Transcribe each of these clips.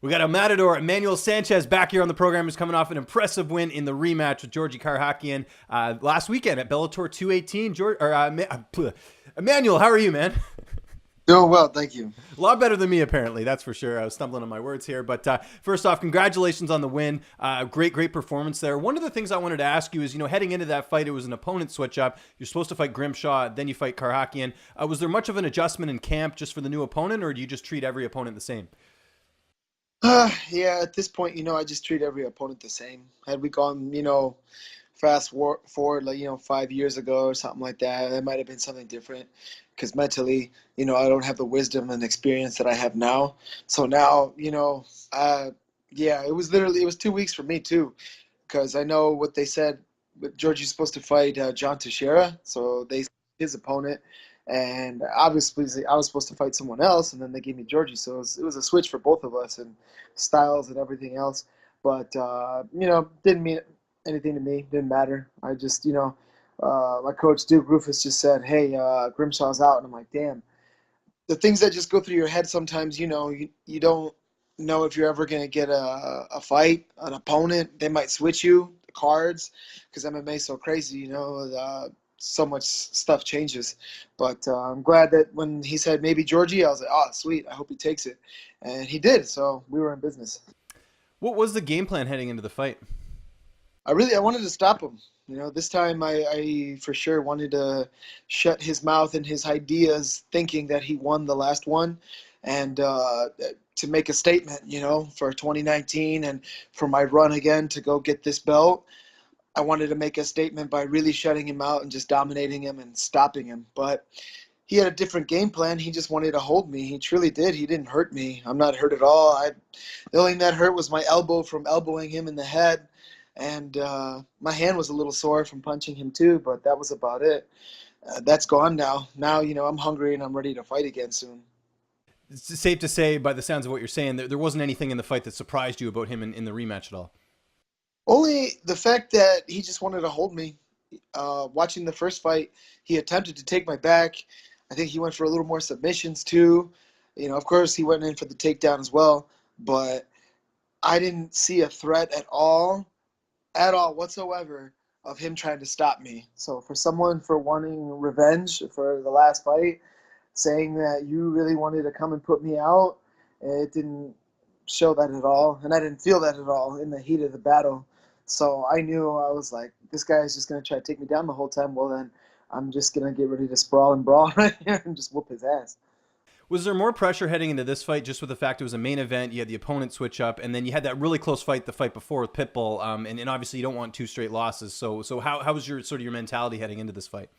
We got a Matador, Emmanuel Sanchez, back here on the program, who's coming off an impressive win in the rematch with Georgi Karakhanyan last weekend at Bellator 218. Emmanuel, how are you, man? Doing well, thank you. A lot better than me, apparently. That's for sure. I was stumbling on my words here. But first off, congratulations on the win. Great performance there. One of the things I wanted to ask you is, heading into that fight, it was an opponent switch up. You're supposed to fight Grimshaw, then you fight Karakhanyan. Was there much of an adjustment in camp just for the new opponent, or do you just treat every opponent the same? Yeah, at this point, I just treat every opponent the same. Had we gone, forward, like, 5 years ago or something like that, it might have been something different. Because mentally, I don't have the wisdom and experience that I have now. So now, yeah, it was 2 weeks for me too, because I know what they said. But Georgie's supposed to fight John Teixeira, so his opponent, and obviously I was supposed to fight someone else, and then they gave me Georgie, so it was a switch for both of us and styles and everything else. But didn't mean anything to me. Didn't matter. I just my coach Duke Rufus just said, "Hey, Grimshaw's out," and I'm like, "Damn." The things that just go through your head sometimes, you don't know if you're ever going to get a fight, an opponent. They might switch you, the cards, because MMA is so crazy, so much stuff changes. But I'm glad that when he said maybe Georgie, I was like, oh, sweet, I hope he takes it. And he did, so we were in business. What was the game plan heading into the fight? I wanted to stop him. This time I for sure wanted to shut his mouth and his ideas, thinking that he won the last one, and to make a statement, for 2019 and for my run again to go get this belt. I wanted to make a statement by really shutting him out and just dominating him and stopping him. But he had a different game plan. He just wanted to hold me. He truly did. He didn't hurt me. I'm not hurt at all. The only thing that hurt was my elbow from elbowing him in the head. And my hand was a little sore from punching him too, but that was about it. That's gone now. Now, I'm hungry and I'm ready to fight again soon. It's safe to say, by the sounds of what you're saying, there wasn't anything in the fight that surprised you about him in the rematch at all. Only the fact that he just wanted to hold me. Watching the first fight, he attempted to take my back. I think he went for a little more submissions too. Of course, he went in for the takedown as well, but I didn't see a threat at all whatsoever, of him trying to stop me. So for someone for wanting revenge for the last fight, saying that you really wanted to come and put me out, it didn't show that at all, and I didn't feel that at all in the heat of the battle. So I knew, I was like, this guy is just going to try to take me down the whole time. Well, then I'm just going to get ready to sprawl and brawl right here and just whoop his ass. Was there more pressure heading into this fight just with the fact it was a main event, you had the opponent switch up, and then you had that really close fight the fight before with Pitbull, and obviously you don't want two straight losses. So how was your mentality heading into this fight?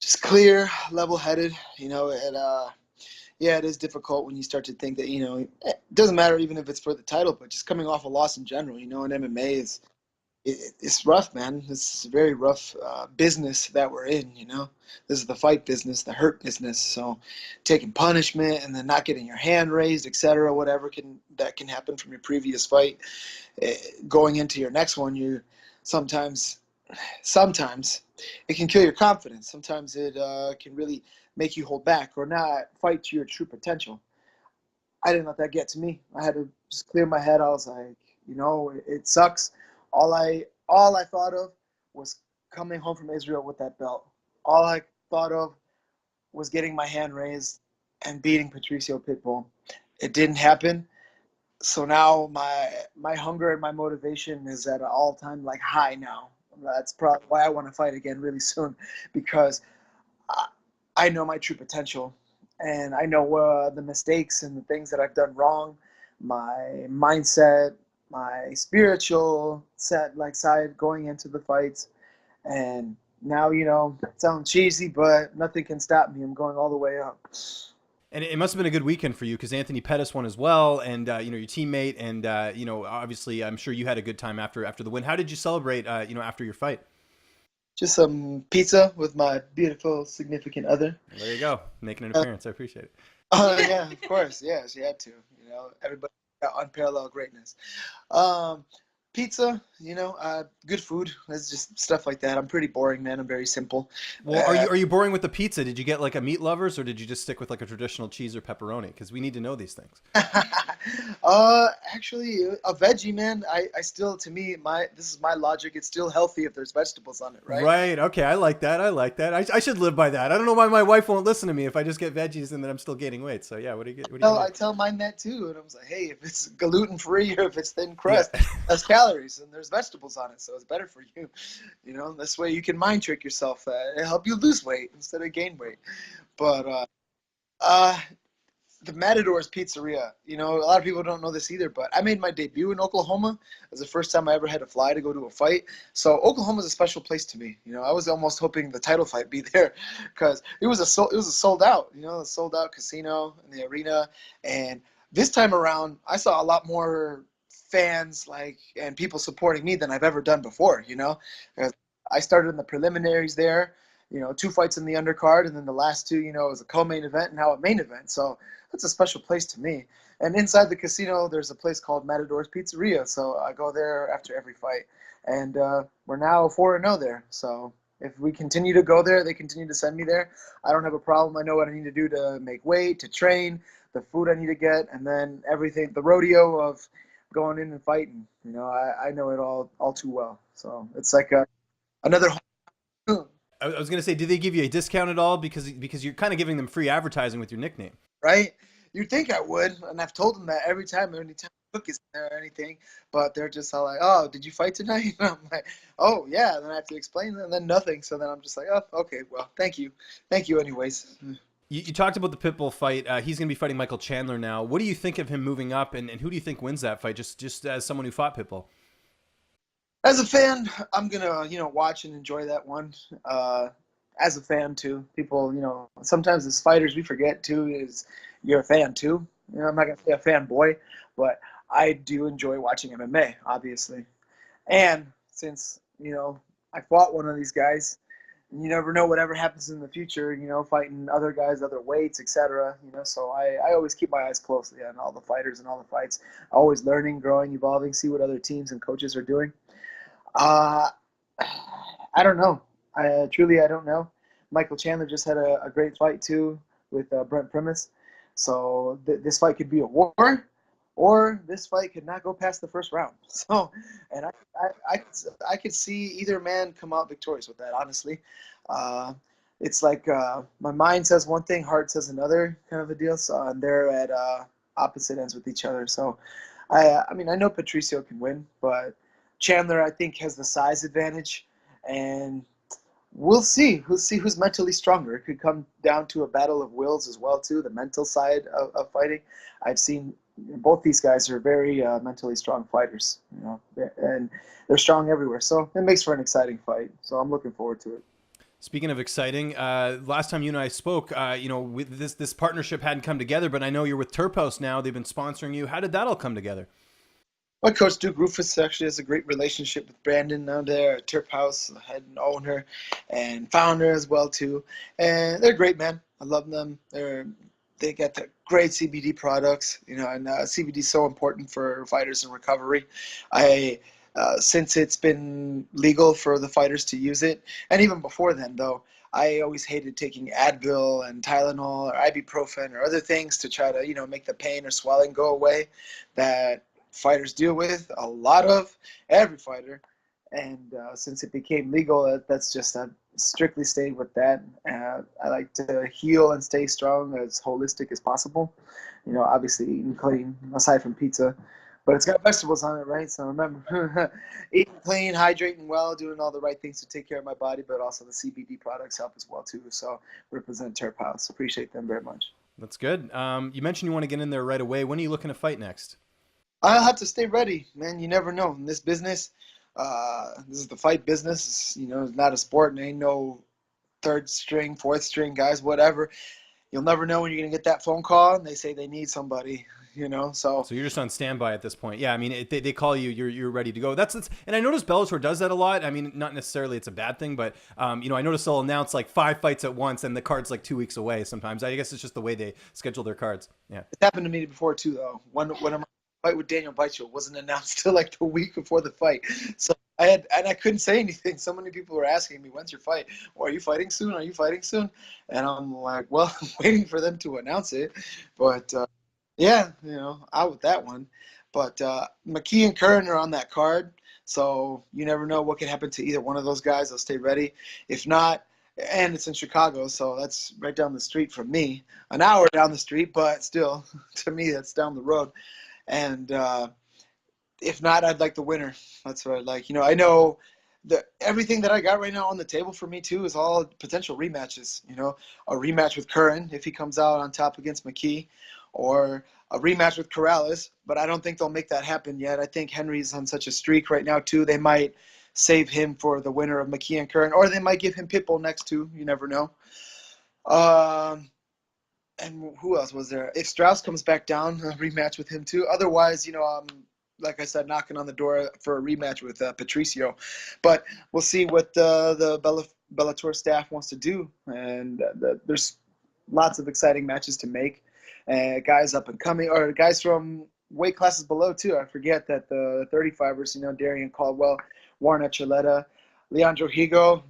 Just clear, level-headed. Yeah, it is difficult when you start to think that, it doesn't matter even if it's for the title, but just coming off a loss in general, in MMA it's rough, man. It's a very rough business that we're in, This is the fight business, the hurt business. So taking punishment and then not getting your hand raised, etc., whatever that can happen from your previous fight, going into your next one, you sometimes it can kill your confidence. Sometimes it can really make you hold back or not fight to your true potential. I didn't let that get to me. I had to just clear my head. I was like, it sucks. All I thought of was coming home from Israel with that belt. All I thought of was getting my hand raised and beating Patricio Pitbull. It didn't happen. So now my hunger and my motivation is at an all-time high now. That's probably why I want to fight again really soon, because I know my true potential, and I know the mistakes and the things that I've done wrong, my mindset, my spiritual side going into the fights. And now, it sounds cheesy, but nothing can stop me. I'm going all the way up. And it must have been a good weekend for you because Anthony Pettis won as well, and your teammate, and obviously I'm sure you had a good time after the win. How did you celebrate after your fight? Just some pizza with my beautiful significant other. There you go, making an appearance. I appreciate it. Oh yeah, of course, yeah, she had to. Everybody got unparalleled greatness. Pizza, good food. It's just stuff like that. I'm pretty boring, man. I'm very simple. Well, are you boring with the pizza? Did you get like a meat lovers, or did you just stick with like a traditional cheese or pepperoni? Because we need to know these things. Actually, a veggie, man. I still, to me, this is my logic. It's still healthy if there's vegetables on it, right? Right. Okay. I like that. I like that. I should live by that. I don't know why my wife won't listen to me if I just get veggies and then I'm still gaining weight. So yeah, what are you gonna I do? tell mine that too, and I was like, hey, if it's gluten free or if it's thin Yeah. crust, less calories, and there's vegetables on it, so it's better for you. This way you can mind trick yourself and help you lose weight instead of gain weight. But uh, the Matador's Pizzeria. A lot of people don't know this either, but I made my debut in Oklahoma. It was the first time I ever had to fly to go to a fight. So Oklahoma's a special place to me. I was almost hoping the title fight be there because it was a sold out. A sold out casino in the arena, and this time around, I saw a lot more fans and people supporting me than I've ever done before. 'Cause I started in the preliminaries there. 2 fights in the undercard, and then the last two, was a co-main event and now a main event. So that's a special place to me. And inside the casino, there's a place called Matador's Pizzeria. So I go there after every fight. And we're now 4-0 there. So if we continue to go there, they continue to send me there. I don't have a problem. I know what I need to do to make weight, to train, the food I need to get, and then everything, the rodeo of going in and fighting. I know it all too well. So it's like another home. I was gonna say, did they give you a discount at all because you're kind of giving them free advertising with your nickname? Right? You'd think I would, and I've told them that anytime Cook is there or anything, but they're just all like, "Oh, did you fight tonight?" And I'm like, "Oh, yeah." And then I have to explain, and then nothing. So then I'm just like, "Oh, okay, well, thank you, anyways." You talked about the Pitbull fight. He's going to be fighting Michael Chandler now. What do you think of him moving up, and who do you think wins that fight? Just as someone who fought Pitbull. As a fan, I'm gonna watch and enjoy that one. As a fan too, people sometimes as fighters we forget too is you're a fan too. I'm not gonna say a fanboy, but I do enjoy watching MMA, obviously. And since I fought one of these guys, and you never know whatever happens in the future. Fighting other guys, other weights, etc. So I always keep my eyes closely on all the fighters and all the fights. Always learning, growing, evolving, see what other teams and coaches are doing. Uh, I don't know. I don't know. Michael Chandler just had a great fight too with Brent Primus. So this fight could be a war, or this fight could not go past the first round. So, and I could see either man come out victorious with that. Honestly, it's like my mind says one thing, heart says another, kind of a deal. So and they're at opposite ends with each other. So, I know Patricio can win, but Chandler, I think, has the size advantage, and we'll see. We'll see who's mentally stronger. It could come down to a battle of wills as well, too, the mental side of fighting. I've seen both these guys are very mentally strong fighters, and they're strong everywhere. So it makes for an exciting fight. So I'm looking forward to it. Speaking of exciting, last time you and I spoke, with this partnership hadn't come together, but I know you're with Terphouse now. They've been sponsoring you. How did that all come together? My coach Duke Rufus actually has a great relationship with Brandon down there at Terphouse, the head and owner and founder as well too. And they're great, man. I love them. They get the great CBD products, and CBD is so important for fighters in recovery. Since it's been legal for the fighters to use it, and even before then though, I always hated taking Advil and Tylenol or ibuprofen or other things to try to make the pain or swelling go away. That fighters deal with a lot of, every fighter, and since it became legal, that's just strictly stayed with that. I like to heal and stay strong as holistic as possible. Obviously eating clean aside from pizza, but it's got vegetables on it, right? So remember, eating clean, hydrating well, doing all the right things to take care of my body, but also the CBD products help as well too. So represent Terphouse. Appreciate them very much. That's good. You mentioned you want to get in there right away. When are you looking to fight next? I'll have to stay ready, man. You never know. In this business, this is the fight business. It's not a sport, and ain't no third string, fourth string guys, whatever. You'll never know when you're going to get that phone call, and they say they need somebody, So So you're just on standby at this point. Yeah, I mean, they call you, you're ready to go. That's and I noticed Bellator does that a lot. I mean, not necessarily it's a bad thing, but I noticed they'll announce like 5 fights at once, and the card's like 2 weeks away. Sometimes I guess it's just the way they schedule their cards. Yeah. it's happened to me before, too, though. When my fight with Daniel Baicho wasn't announced till like the week before the fight. So I couldn't say anything. So many people were asking me, when's your fight? Well, are you fighting soon? Are you fighting soon? And I'm like, well, I'm waiting for them to announce it. But Yeah, out with that one. But McKee and Curran are on that card, so you never know what could happen to either one of those guys. I'll stay ready. If not, and it's in Chicago, so that's right down the street from me. An hour down the street, but still, to me, that's down the road. And if not, I'd like the winner. That's what I'd like. I know everything that I got right now on the table for me too is all potential rematches. A rematch with Curran if he comes out on top against McKee, or a rematch with Corrales. But I don't think they'll make that happen yet. I think Henry's on such a streak right now too. They might save him for the winner of McKee and Curran, or they might give him Pitbull next too. You never know. And who else was there? If Strauss comes back down, a rematch with him too. Otherwise, like I said, knocking on the door for a rematch with Patricio. But we'll see what the Bellator staff wants to do. And there's lots of exciting matches to make. Guys up and coming, or guys from weight classes below too. I forget that the 35ers, Darian Caldwell, Warren Archuleta, Leandro Higo,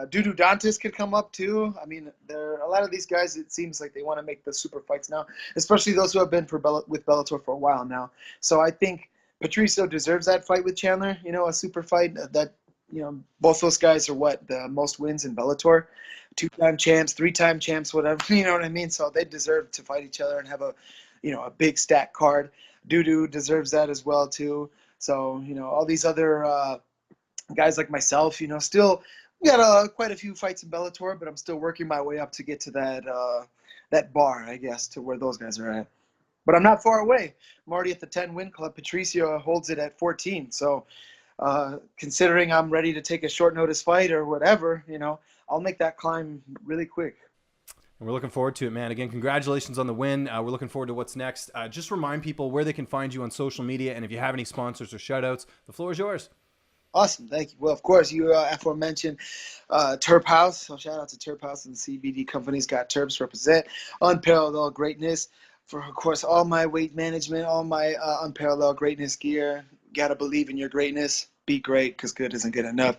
Dudu Dantas could come up too. I mean, there are a lot of these guys. It seems like they want to make the super fights now, especially those who have been with Bellator for a while now. So I think Patricio deserves that fight with Chandler. A super fight that both those guys are the most wins in Bellator, 2-time champs, 3-time champs, whatever. You know what I mean? So they deserve to fight each other and have a big stack card. Dudu deserves that as well too. So all these other guys like myself, still got quite a few fights in Bellator, but I'm still working my way up to get to that bar, I guess, to where those guys are at. But I'm not far away. I'm already at the 10-win club. Patricio holds it at 14. So considering I'm ready to take a short notice fight or whatever, I'll make that climb really quick. And we're looking forward to it, man. Again, congratulations on the win. We're looking forward to what's next. Just remind people where they can find you on social media, and if you have any sponsors or shout-outs, the floor is yours. Awesome, thank you. Well, of course, you aforementioned Terphouse. So shout out to Terphouse and the CBD companies. Got Terps represent unparalleled greatness. For of course, all my weight management, all my unparalleled greatness gear. Gotta believe in your greatness. Be great, because good isn't good enough.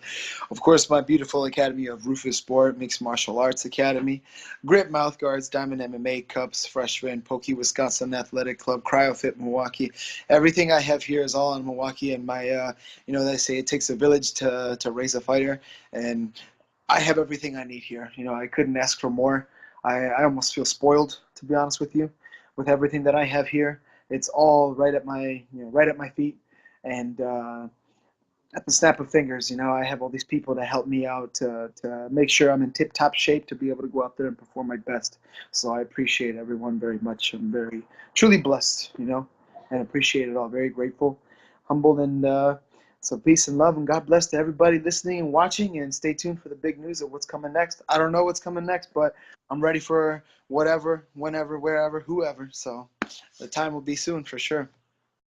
Of course, my beautiful academy of Rufus Sport, Mixed Martial Arts Academy, Grip Mouthguards, Diamond MMA Cups, Freshman, Pokey Wisconsin Athletic Club, CryoFit Milwaukee. Everything I have here is all in Milwaukee, and my, they say it takes a village to raise a fighter, and I have everything I need here. I couldn't ask for more. I almost feel spoiled, to be honest with you, with everything that I have here. It's all right at my feet, and at the snap of fingers. I have all these people to help me out to make sure I'm in tip-top shape to be able to go out there and perform my best. So I appreciate everyone very much. I'm very, truly blessed, and appreciate it all. Very grateful, humbled, and so peace and love, and God bless to everybody listening and watching, and stay tuned for the big news of what's coming next. I don't know what's coming next, but I'm ready for whatever, whenever, wherever, whoever. So the time will be soon for sure.